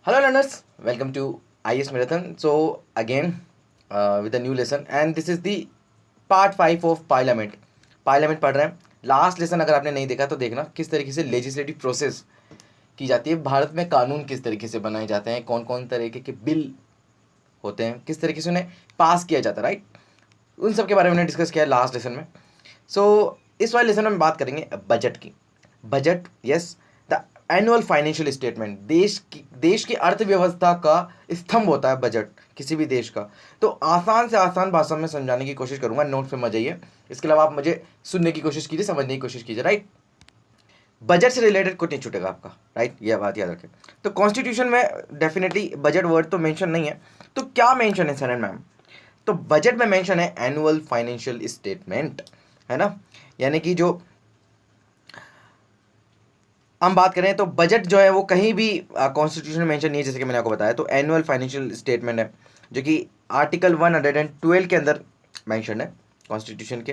Hello learners, welcome to IS Marathon. So again with a new lesson and this is the part 5 of Parliament. Parliament पढ़ रहे हैं. Last lesson अगर आपने नहीं देखा तो देखना किस तरीके से लेजिस्लेटिव प्रोसेस की जाती है, भारत में कानून किस तरीके से बनाए जाते हैं, कौन कौन तरीके के बिल होते हैं, किस तरीके से उन्हें पास किया जाता है, राइट. उन सब के बारे में हमने डिस्कस किया लास्ट लेसन में. सो इस वाले लेसन में बात करेंगे बजट की. Budget, yes, the annual financial statement. देश की अर्थव्यवस्था का स्तंभ होता है बजट, किसी भी देश का. तो आसान से आसान भाषा में समझाने की कोशिश करूंगा, नोट्स में मत जाइए. इसके अलावा आप मुझे सुनने की कोशिश कीजिए, समझने की कोशिश कीजिए, राइट. बजट से रिलेटेड कुछ नहीं छूटेगा आपका, राइट, यह बात याद रखें. तो कॉन्स्टिट्यूशन में डेफिनेटली बजट वर्ड तो मेंशन नहीं है. तो क्या मेंशन है सर मैम? तो बजट में मेंशन है एनुअल फाइनेंशियल स्टेटमेंट, है ना. यानी कि जो हम बात करें तो बजट जो है वो कहीं भी कॉन्स्टिट्यूशन में मेंशन नहीं है, जैसे कि मैंने आपको बताया. तो एनुअल फाइनेंशियल स्टेटमेंट है जो कि आर्टिकल 112 के अंदर मेंशन है कॉन्स्टिट्यूशन के.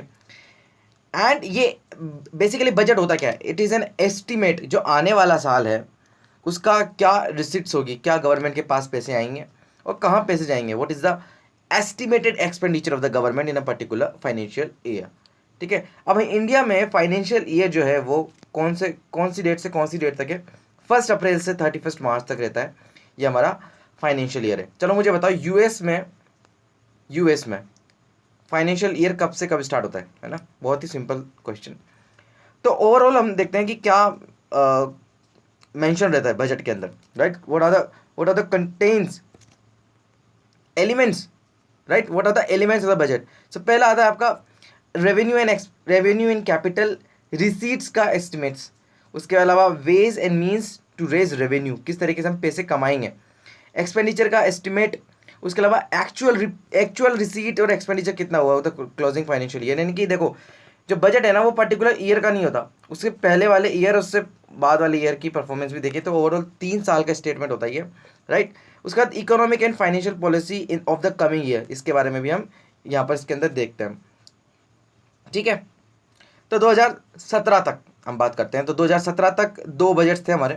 एंड ये बेसिकली बजट होता क्या है? इट इज़ एन एस्टिमेट, जो आने वाला साल है उसका क्या रिसिप्ट्स होगी, क्या गवर्नमेंट के पास पैसे आएंगे और कहाँ पैसे जाएंगे. What is the estimated expenditure of the government in a particular financial year. ठीक है. अब इंडिया में फाइनेंशियल ईयर जो है वो कौन सी डेट से कौन सी डेट तक है? 1 अप्रैल से 31 मार्च तक रहता है. ये हमारा फाइनेंशियल ईयर है. चलो मुझे बताओ, यूएस में फाइनेंशियल ईयर कब से कब स्टार्ट होता है ना. बहुत ही सिंपल क्वेश्चन. तो ओवरऑल हम देखते हैं कि क्या मेंशन रहता है बजट के अंदर, right. What are the contents elements, right. What are the elements of the budget? So पहला आता है आपका रेवेन्यू एंड कैपिटल रिसीट्स का एस्टिमेट्स. उसके अलावा ways and means to raise revenue, किस तरीके से हम पैसे कमाएंगे. एक्सपेंडिचर का एस्टिमेट. उसके अलावा एक्चुअल रिसीट और एक्सपेंडिचर कितना हुआ होता है क्लोजिंग फाइनेंशियल ईयर. यानी कि देखो, जो बजट है ना वो पर्टिकुलर ईयर का नहीं होता, उसके पहले वाले ईयर उससे बाद वाले ईयर की परफॉर्मेंस भी देखिए तो ओवरऑल 3 साल का स्टेटमेंट होता है ये, राइट. उसके बाद economic and financial policy in of the coming year, इसके बारे में भी हम यहाँ पर इसके अंदर देखते हैं. ठीक है. तो 2017 तक हम बात करते हैं. तो 2017 तक 2 बजट थे हमारे,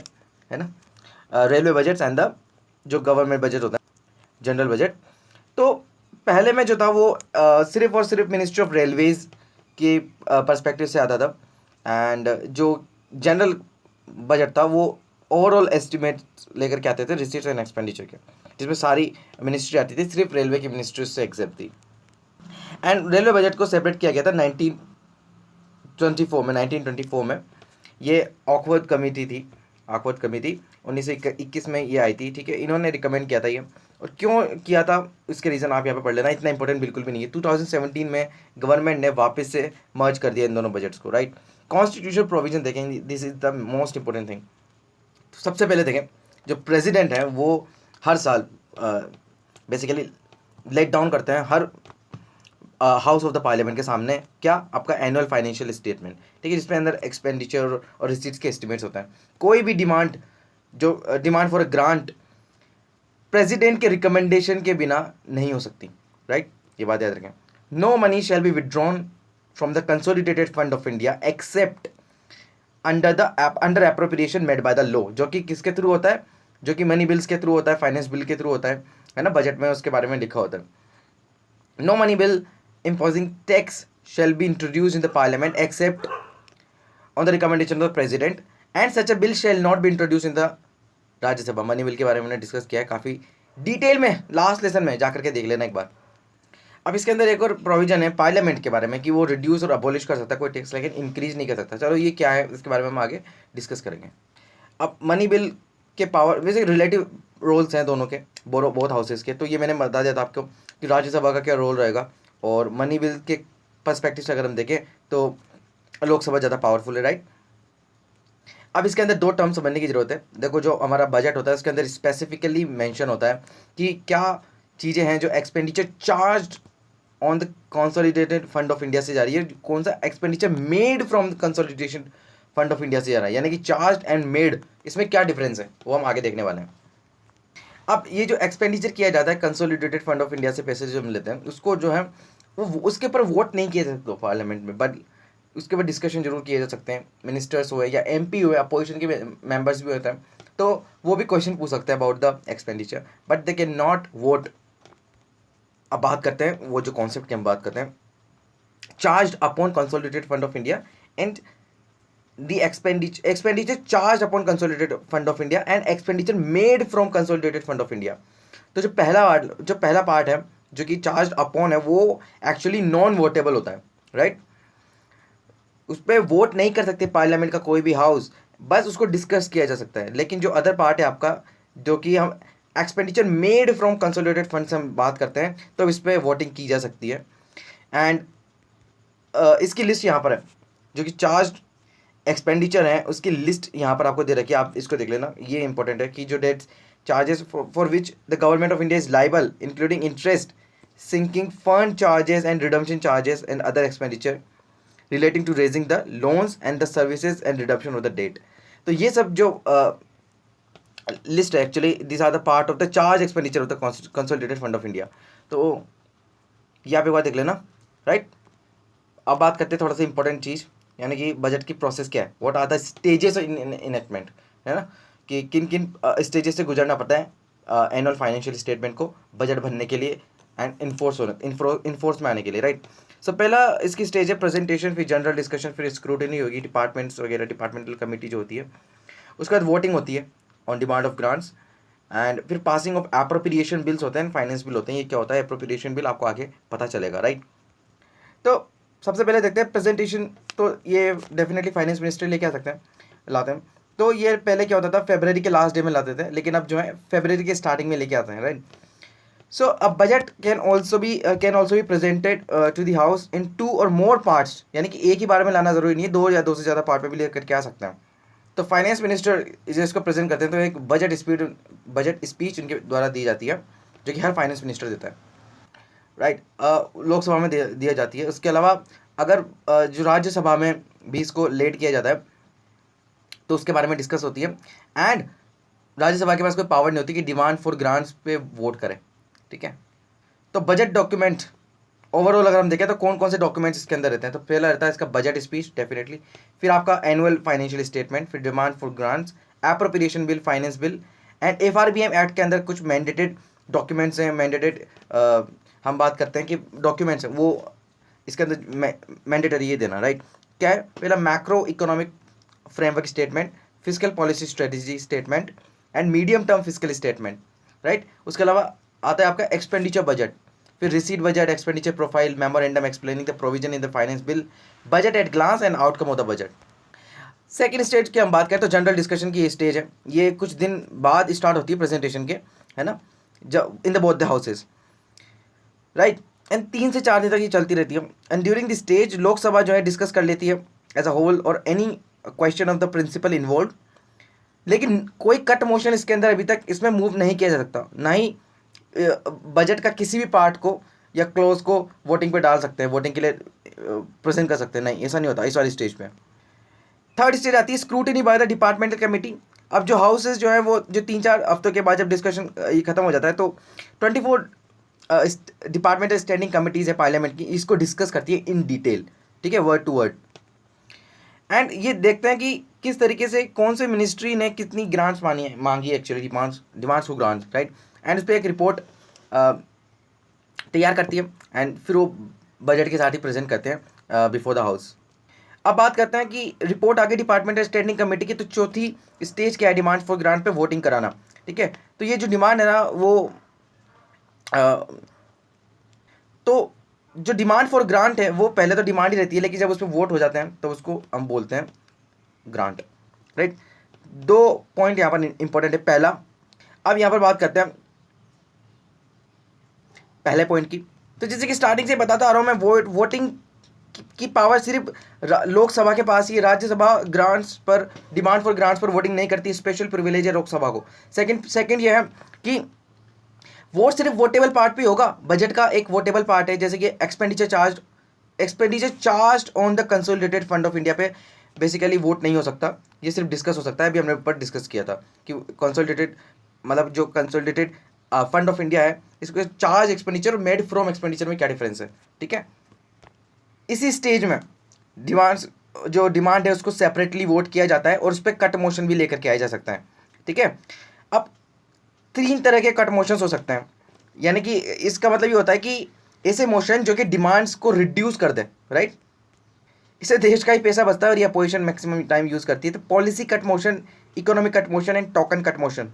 है ना. रेलवे बजट एंड द जो गवर्नमेंट बजट होता है, जनरल बजट. तो पहले में जो था वो सिर्फ और सिर्फ मिनिस्ट्री ऑफ रेलवेज के पर्सपेक्टिव से आता था. एंड जो जनरल बजट था वो ओवरऑल एस्टिमेट लेकर के आते थे रिसीट्स एंड एक्सपेंडिचर के, जिसमें सारी मिनिस्ट्री आती थी, सिर्फ रेलवे की मिनिस्ट्री से एग्जेप्ट थी. एंड रेलवे बजट को सेपरेट किया गया था 1924 में. ये ऑकवर्ड कमेटी 1921 में ये आई थी. ठीक है. इन्होंने रिकमेंड किया था ये, और क्यों किया था इसके रीज़न आप यहाँ पे पढ़ लेना, इतना इंपॉर्टेंट बिल्कुल भी नहीं है. 2017 में गवर्नमेंट ने वापस से मर्ज कर दिया इन दोनों बजट्स को, राइट. कॉन्स्टिट्यूशनल प्रोविजन देखेंगे, this is the most important thing. तो सबसे पहले देखें, जो प्रेसिडेंट है वो हर साल बेसिकली लेट डाउन करते हैं हर हाउस ऑफ द पार्लियामेंट के सामने क्या, आपका एनुअल फाइनेंशियल स्टेटमेंट. ठीक है. जिसमें अंदर एक्सपेंडिचर और रिसीट्स के एस्टिमेट्स होता है. कोई भी demand for a grant president के रिकमेंडेशन के बिना नहीं हो सकती, राइट. ये बात याद रखें. No money shall be withdrawn from the consolidated fund of India except under appropriation made by the law, जो कि किसके थ्रू होता है, जो कि मनी बिल्स के थ्रू होता है, फाइनेंस बिल के थ्रू होता है ना. बजट में उसके बारे में लिखा होता है. No money bill imposing tax shall be introduced in the parliament except on the recommendation of the president, and such a bill shall not be introduced in the राज्य सभा. मनी बिल के बारे में हमने डिस्कस किया है काफ़ी detail में, लास्ट लेसन में जाकर के देख लेना एक बार. अब इसके अंदर एक और प्रोविजन है पार्लियामेंट के बारे में कि वो रिड्यूस और अबॉलिश कर सकता है कोई टैक्स, लेकिन इंक्रीज नहीं कर सकता. चलो ये क्या है इसके बारे में हम आगे डिस्कस करेंगे. अब मनी बिल के पावर, वैसे रिलेटिव रोल्स हैं दोनों के, बोथ हाउसेस के. तो ये मैंने बता दिया था आपको कि राज्यसभा का क्या रोल रहेगा, और मनी बिल के पर्सपेक्टिव से अगर हम देखें तो लोकसभा ज़्यादा पावरफुल है, राइट. अब इसके अंदर 2 टर्म समझने की जरूरत है. देखो, जो हमारा बजट होता है उसके अंदर स्पेसिफिकली मेंशन होता है कि क्या चीज़ें हैं जो expenditure charge on the consolidated fund of India से जा रही है, कौन सा expenditure made from the consolidation fund of India से जा रहा है. यानी कि चार्ज एंड मेड, इसमें क्या डिफरेंस है वो हम आगे देखने वाले हैं. अब ये जो एक्सपेंडिचर किया जाता है कंसोलिडेटेड फंड ऑफ इंडिया से पैसे जो हम लेते हैं, उसको जो है वो उसके ऊपर वोट नहीं किए जा सकते पार्लियामेंट में, बट उसके ऊपर डिस्कशन जरूर किए जा सकते हैं. मिनिस्टर्स हुए या एमपी हुए, अपोजिशन के मेंबर्स भी होते हैं, तो वो भी क्वेश्चन पूछ सकते हैं about the expenditure, but they can not vote. अब बात करते हैं वो जो कॉन्सेप्ट की हम बात करते हैं, charge upon consolidated fund of India and the expenditure charge upon consolidated fund of India and expenditure made from consolidated fund of India. तो जो पहला पार्ट है जो कि चार्ज अपॉन है, वो एक्चुअली नॉन वोटेबल होता है, राइट। उस पर वोट नहीं कर सकते पार्लियामेंट का कोई भी हाउस, बस उसको डिस्कस किया जा सकता है। लेकिन जो अदर पार्ट है आपका, जो कि हम expenditure made from consolidated fund से हम बात करते हैं, तो इस पर वोटिंग की जा सकती है। एंड इसकी लिस्ट यहाँ पर है, जो कि चार्ज एक्सपेंडिचर है उसकी लिस्ट यहाँ पर आपको दे रखी है, आप इसको देख लेना। ये इंपॉर्टेंट है कि जो debts charges for which the government of India is liable including interest, sinking fund charges and redemption charges and other expenditure relating to raising the loans and the services and redemption of the debt. तो ये सब जो list है, actually this are the part of the charge expenditure of the consolidated fund of India. तो ये आप एक बार देख लेना, राइट। अब बात करते हैं थोड़ा सा इंपॉर्टेंट चीज़, यानी कि बजट की प्रोसेस क्या है, what are the stages in enactment, है ना, कि किन किन स्टेजेस से गुजरना पड़ता है एनुअल फाइनेंशियल स्टेटमेंट को बजट बनने के लिए एंड इन्फोर्स में आने के लिए, राइट। सो पहला इसकी स्टेज है प्रेजेंटेशन, फिर जनरल डिस्कशन, फिर स्क्रूटनी होगी, डिपार्टमेंट्स वगैरह, डिपार्टमेंटल कमेटी जो होती है, उसके बाद वोटिंग होती है on demand of grants, and फिर पासिंग ऑफ एप्रोप्रिएशन बिल्स होते हैं, फाइनेंस बिल होते हैं। ये क्या होता है एप्रोप्रिएशन बिल, आपको आगे पता चलेगा, राइट। तो सबसे पहले देखते हैं प्रेजेंटेशन। तो ये डेफिनेटली फाइनेंस मिनिस्टर लेके आ सकते हैं, लाते हैं। तो ये पहले क्या होता था, फरवरी के लास्ट डे में लाते थे, लेकिन अब जो है फरवरी के स्टार्टिंग में लेके आते हैं, राइट। सो अब budget can also be presented to the house in 2 or more parts, यानी कि एक ही बार में लाना जरूरी नहीं है, 2 या 2 से ज़्यादा पार्ट में भी लेकर के आ सकते हैं। तो फाइनेंस मिनिस्टर इसको प्रेजेंट करते हैं, तो एक बजट स्पीच उनके द्वारा दी जाती है, जो कि हर फाइनेंस मिनिस्टर देता है, राइट। लोकसभा में दिया जाती है। उसके अलावा अगर जो राज्यसभा में भी इसको लेट किया जाता है, तो उसके बारे में डिस्कस होती है। एंड राज्यसभा के पास कोई पावर नहीं होती कि डिमांड फॉर ग्रांट्स पे वोट करें, ठीक है। तो बजट डॉक्यूमेंट ओवरऑल अगर हम देखें तो कौन कौन से डॉक्यूमेंट्स इसके अंदर रहते हैं, तो पहला रहता है इसका बजट स्पीच डेफिनेटली, फिर आपका एनुअल फाइनेंशियल स्टेटमेंट, फिर demand for grants, appropriation bill, finance bill, and FRBM act के अंदर कुछ मैंडेटेड डॉक्यूमेंट्स हैं। मैंडेटेड हम बात करते हैं कि डॉक्यूमेंट्स हैं, वो इसके अंदर मैंडेटरी ये देना, राइट। क्या है, पहला macro economic framework statement, fiscal policy strategy statement and medium term fiscal statement, right. उसके अलावा आता है आपका एक्सपेंडिचर बजट, फिर receipt budget, expenditure profile, memorandum explaining the provision in the finance bill, budget at glance and outcome of the budget. Second stage की हम बात करें तो जनरल डिस्कशन की ये स्टेज है, ये कुछ दिन बाद स्टार्ट होती है प्रेजेंटेशन के, है ना, जब in the both the houses, right. And 3 से 4 दिन तक ये चलती रहती है। And during this stage Lok Sabha जो है डिस्कस कर लेती है as a whole or any question of the principle involve, लेकिन कोई कट मोशन इसके अंदर अभी तक इसमें मूव नहीं किया जा सकता, ना ही बजट का किसी भी पार्ट को या क्लोज को वोटिंग पे डाल सकते हैं, वोटिंग के लिए प्रेजेंट कर सकते हैं, नहीं ऐसा नहीं होता इस वाली स्टेज पे। थर्ड स्टेज आती है scrutiny by the departmental committee. अब जो हाउसेज जो है वो जो 3-4 हफ्तों के बाद जब डिस्कशन ये खत्म हो जाता है, तो 24 डिपार्टमेंटल स्टैंडिंग कमिटीज़ है पार्लियामेंट की, इसको डिस्कस करती है इन डिटेल, ठीक है, वर्ड टू वर्ड। एंड ये देखते हैं कि किस तरीके से कौन से मिनिस्ट्री ने कितनी ग्रांट्स मांगी है actually, demands for grants, right. And उस पर एक रिपोर्ट तैयार करती है एंड फिर वो बजट के साथ ही प्रेजेंट करते हैं बिफोर द हाउस। अब बात करते हैं कि रिपोर्ट आगे डिपार्टमेंटल स्टैंडिंग कमेटी की, तो चौथी स्टेज क्या है, डिमांड फॉर ग्रांट पे वोटिंग कराना, ठीक है। तो ये जो डिमांड है ना वो तो जो डिमांड फॉर ग्रांट है वो पहले तो डिमांड ही रहती है, लेकिन जब उस पर वोट हो जाते हैं तो उसको हम बोलते हैं ग्रांट, राइट। 2 पॉइंट यहाँ पर इंपॉर्टेंट है। पहला, अब यहाँ पर बात करते हैं पहले पॉइंट की, तो जैसे कि स्टार्टिंग से बताता आ रहा हूँ मैं, वोटिंग की पावर सिर्फ लोकसभा के पास ही, राज्यसभा ग्रांट्स पर, डिमांड फॉर ग्रांट्स पर वोटिंग नहीं करती, स्पेशल प्रिविलेज है लोकसभा को। सेकंड ये है कि वोट सिर्फ वोटेबल पार्ट पे होगा, बजट का एक वोटेबल पार्ट है, जैसे कि expenditure charge on the consolidated fund of India पे बेसिकली वोट नहीं हो सकता, ये सिर्फ डिस्कस हो सकता है। अभी हमने ऊपर डिस्कस किया था कि कंसोलिडेटेड मतलब जो कंसोलिडेटेड फंड ऑफ इंडिया है, इसको चार्ज एक्सपेंडिचर और मेड फ्रॉम एक्सपेंडिचर में क्या डिफरेंस है, ठीक है। इसी स्टेज में डिमांड है उसको सेपरेटली वोट किया जाता है और उस पर कट मोशन भी लेकर के आया जा सकता है, ठीक है। ठीक है। अब 3 तरह के कट मोशंस हो सकते हैं, यानी कि इसका मतलब ये होता है कि ऐसे मोशन जो कि डिमांड्स को रिड्यूस कर दे, राइट। इससे देश का ही पैसा बचता है और ये अपोजिशन मैक्सिमम टाइम यूज करती है। तो policy cut motion, economic cut motion and token cut motion.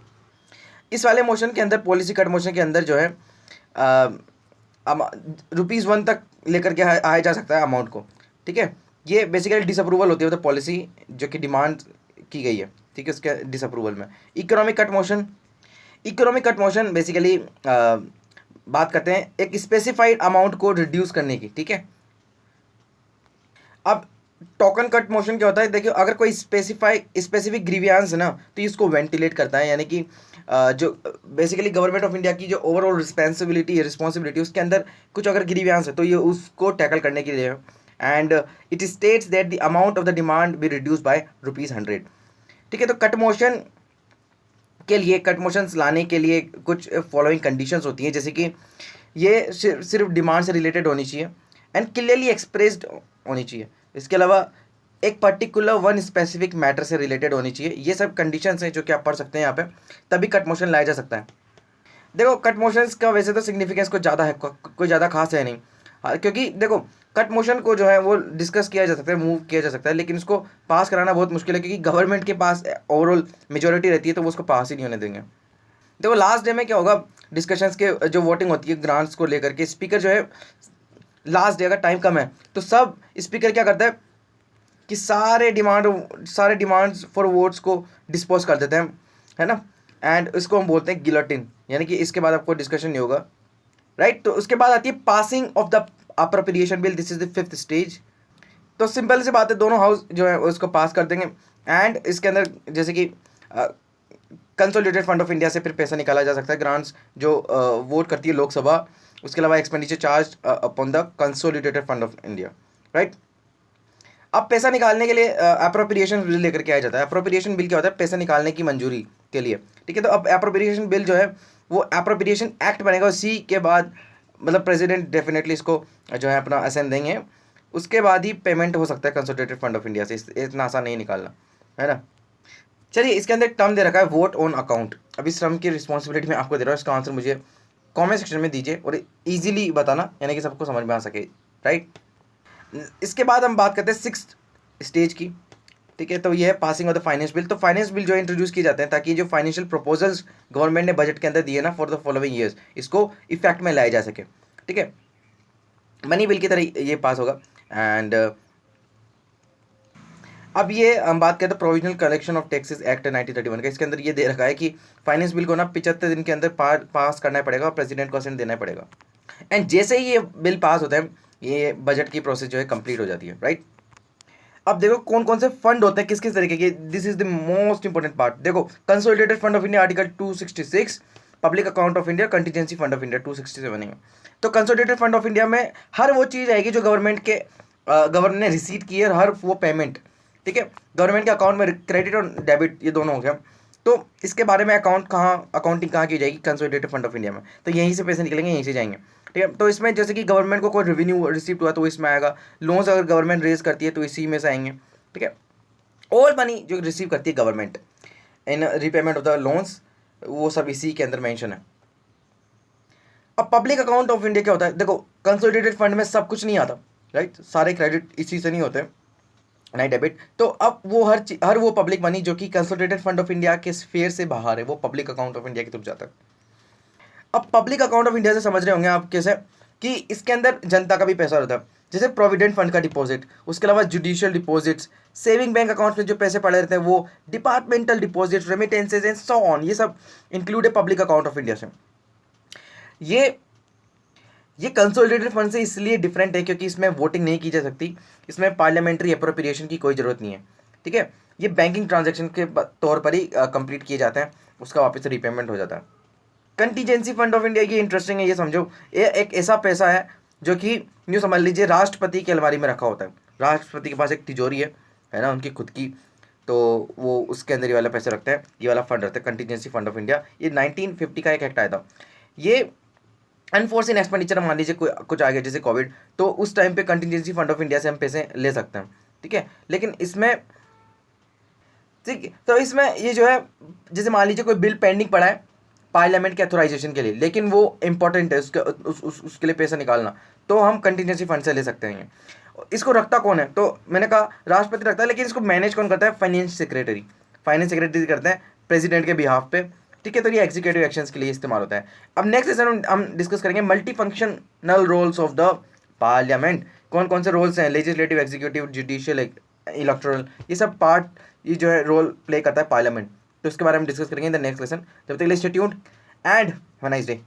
इस वाले मोशन के अंदर, पॉलिसी कट मोशन के अंदर जो है ₹1 तक लेकर के आया जा सकता है अमाउंट को, ठीक है। ये बेसिकली डिसअप्रूवल होती है तो पॉलिसी जो कि डिमांड की गई है, ठीक है, उसके डिसअप्रूवल में। Economic cut motion, economic cut motion basically बात करते हैं एक स्पेसिफाइड अमाउंट को रिड्यूस करने की, ठीक है। अब टोकन कट मोशन क्या होता है, देखिए अगर कोई स्पेसिफिक ग्रीवियांस है ना तो इसको वेंटिलेट करता है, यानी कि जो बेसिकली गवर्नमेंट ऑफ इंडिया की जो ओवरऑल रिस्पॉन्सिबिलिटी उसके अंदर कुछ अगर ग्रीवियांस है तो ये उसको टैकल करने के लिए, and it states that the amount of the demand be reduce by ₹100, ठीक है। तो कट मोशन के लिए, कट मोशंस लाने के लिए कुछ फॉलोइंग कंडीशंस होती हैं, जैसे कि ये सिर्फ डिमांड से रिलेटेड होनी चाहिए एंड क्लियरली एक्सप्रेस्ड होनी चाहिए। इसके अलावा एक पर्टिकुलर वन स्पेसिफिक मैटर से रिलेटेड होनी चाहिए। ये सब कंडीशंस हैं जो कि आप पढ़ सकते हैं यहाँ पे, तभी कट मोशन लाया जा सकता है। देखो कट मोशंस का वैसे तो सिग्निफिकेंस कुछ ज़्यादा है, कोई ज़्यादा खास है नहीं, क्योंकि देखो कट मोशन को जो है वो डिस्कस किया जा सकता है, मूव किया जा सकता है, लेकिन उसको पास कराना बहुत मुश्किल है, क्योंकि गवर्नमेंट के पास ओवरऑल मेजोरिटी रहती है तो वो उसको पास ही नहीं होने देंगे। देखो लास्ट डे में क्या होगा, डिस्कशंस के जो वोटिंग होती है ग्रांट्स को लेकर के, स्पीकर जो है लास्ट डे अगर टाइम कम है तो सब स्पीकर क्या करता है कि सारे डिमांड्स फॉर वोट्स को डिस्पोज कर देते हैं, है ना। एंड इसको हम बोलते हैं गिलोटिन, यानी कि इसके बाद आपको डिस्कशन नहीं होगा, राइट। तो उसके बाद आती है passing of the appropriation bill, this is the 5th stage. तो सिंपल सी बात है, दोनों हाउस जो है उसको पास कर देंगे एंड इसके अंदर जैसे कि कंसोलिडेटेड फंड ऑफ इंडिया से फिर पैसा निकाला जा सकता है, ग्रांट्स जो वोट करती है लोकसभा। उसके अलावा expenditure charge upon the consolidated fund of India, right. अब पैसा निकालने के लिए अप्रोप्रिएशन बिल लेकर के आया जाता है। अप्रोप्रिएशन बिल क्या होता है, पैसा निकालने की मंजूरी के लिए, ठीक है। तो अब अप्रोप्रिएशन बिल जो है वो अप्रोप्रिएशन एक्ट बनेगा, उसी के बाद मतलब प्रेसिडेंट डेफिनेटली इसको जो है अपना असेंट देंगे, उसके बाद ही पेमेंट हो सकता है कंसोलिडेटेड फंड ऑफ इंडिया से। इतना आसान नहीं निकालना, है ना। चलिए इसके अंदर एक टर्म दे रखा है वोट ऑन अकाउंट। अब इस टर्म की रिस्पॉन्सिबिलिटी मैं आपको दे रहा हूँ, इसका आंसर मुझे कमेंट सेक्शन में दीजिए और इजीली बताना, यानी कि सबको समझ में आ सके, राइट। इसके बाद हम बात करते हैं 6th स्टेज की, ठीक है। तो ये है passing of the finance bill. तो फाइनेंस बिल जो है इंट्रोड्यूस किए जाते हैं ताकि जो फाइनेंशियल प्रपोजल्स गवर्नमेंट ने बजट के अंदर दिए ना फॉर द फॉलोइंग ईयर्स, इसको इफेक्ट में लाया जा सके, ठीक है। मनी बिल की तरह ये पास होगा। एंड अब ये हम बात करते हैं provisional collection of taxes act 1931 का। इसके अंदर ये दे रखा है कि फाइनेंस बिल को ना 75 दिन के अंदर पास करना पड़ेगा और प्रेसिडेंट को असेंट देना पड़ेगा। एंड जैसे ही ये बिल पास होता है ये बजट की प्रोसेस जो है कंप्लीट हो जाती है, राइट। अब देखो कौन कौन से फंड होते हैं किस किस तरीके के, this is the most important part. देखो consolidated fund of India article 266, public account of India, contingency fund of India 267 है। तो कंसोलिडेटेड फंड ऑफ इंडिया में हर वो चीज़ आएगी जो गवर्नमेंट ने रिसीव की है, हर वो पेमेंट, ठीक है। गवर्नमेंट के अकाउंट में क्रेडिट और डेबिट ये दोनों हो गया। तो इसके बारे में अकाउंटिंग कहाँ की जाएगी, कंसोलिडेटेड फंड ऑफ इंडिया में। तो यहीं से पैसे निकलेंगे, यहीं से जाएंगे, ठीक है। तो इसमें जैसे कि गवर्नमेंट को कोई रेवेन्यू रिसीव हुआ तो इसमें आएगा, लोन्स अगर गवर्नमेंट रेज करती है तो इसी में से आएंगे, ठीक है। ऑल मनी जो रिसीव करती है government in repayment of the loans, वो सब इसी के अंदर मेंशन है। अब पब्लिक अकाउंट ऑफ इंडिया क्या होता है, देखो कंसोलिडेटेड फंड में सब कुछ नहीं आता, राइट। सारे क्रेडिट इसी से नहीं होते, नहीं डेबिट। तो अब वो हर वो पब्लिक मनी जो कि कंसोलिडेटेड फंड ऑफ इंडिया के स्फीयर से बाहर है वो पब्लिक अकाउंट ऑफ इंडिया की तरफ जाता है। अब पब्लिक अकाउंट ऑफ इंडिया से समझ रहे होंगे आप कैसे, कि इसके अंदर जनता का भी पैसा रहता है, जैसे प्रोविडेंट फंड का डिपॉजिट, उसके अलावा judicial deposits, saving bank account में जो पैसे पड़े रहते हैं वो, departmental deposit, remittances and so on, ये सब इंक्लूड है पब्लिक अकाउंट ऑफ इंडिया से। ये कंसोलिडेटेड फंड से इसलिए डिफरेंट है क्योंकि इसमें वोटिंग नहीं की जा सकती, इसमें पार्लियामेंट्री अप्रोप्रिएशन की कोई ज़रूरत नहीं है, ठीक है। ये बैंकिंग ट्रांजैक्शन के तौर पर ही कंप्लीट किए जाते हैं, उसका वापस से रीपेमेंट हो जाता है। कंटीजेंसी फंड ऑफ इंडिया ये इंटरेस्टिंग है, ये समझो ये एक ऐसा पैसा है जो कि यूँ समझ लीजिए राष्ट्रपति की अलमारी में रखा होता है। राष्ट्रपति के पास एक तिजोरी है ना उनकी खुद की, तो वो उसके अंदर ये वाला पैसे रखते हैं, ये वाला फंड रहता है कंटीजेंसी फंड ऑफ इंडिया। ये 1950 का एक एक्ट आया था। ये अनफोर्सिन एक्सपेंडिचर मान लीजिए कुछ आ गया जैसे कोविड, तो उस टाइम पे कंटीजेंसी फंड ऑफ इंडिया से हम पैसे ले सकते हैं, ठीक है। लेकिन इसमें ठीक है। तो इसमें ये जो है, जैसे मान लीजिए कोई बिल पेंडिंग पड़ा है पार्लियामेंट के अथोराइजेशन के लिए, लेकिन वो इंपॉर्टेंट है, उसके लिए पैसा निकालना, तो हम कंटिजेंसी फंड से ले सकते हैं। इसको रखता कौन है, तो मैंने कहा राष्ट्रपति रखता है, लेकिन इसको मैनेज कौन करता है, फाइनेंस सेक्रेटरी। फाइनेंस सेक्रेटरी करते हैं प्रेसिडेंट के बिहाफ पे, ठीक है। तो ये एग्जीक्यूटिव एक्शंस के लिए इस्तेमाल होता है। अब नेक्स्ट सेशन हम डिस्कस करेंगे multi functional roles of the parliament. कौन कौन से रोल्स हैं, लेजिस्लेटिव, एग्जीक्यूटिव, जुडिशियल, इलेक्टोरल, ये सब पार्ट, ये जो है रोल प्ले करता है पार्लियामेंट। तो इसके बारे में डिस्कस करेंगे इन द नेक्स्ट लेसन। जब तक के लिए stay tuned and have a nice day.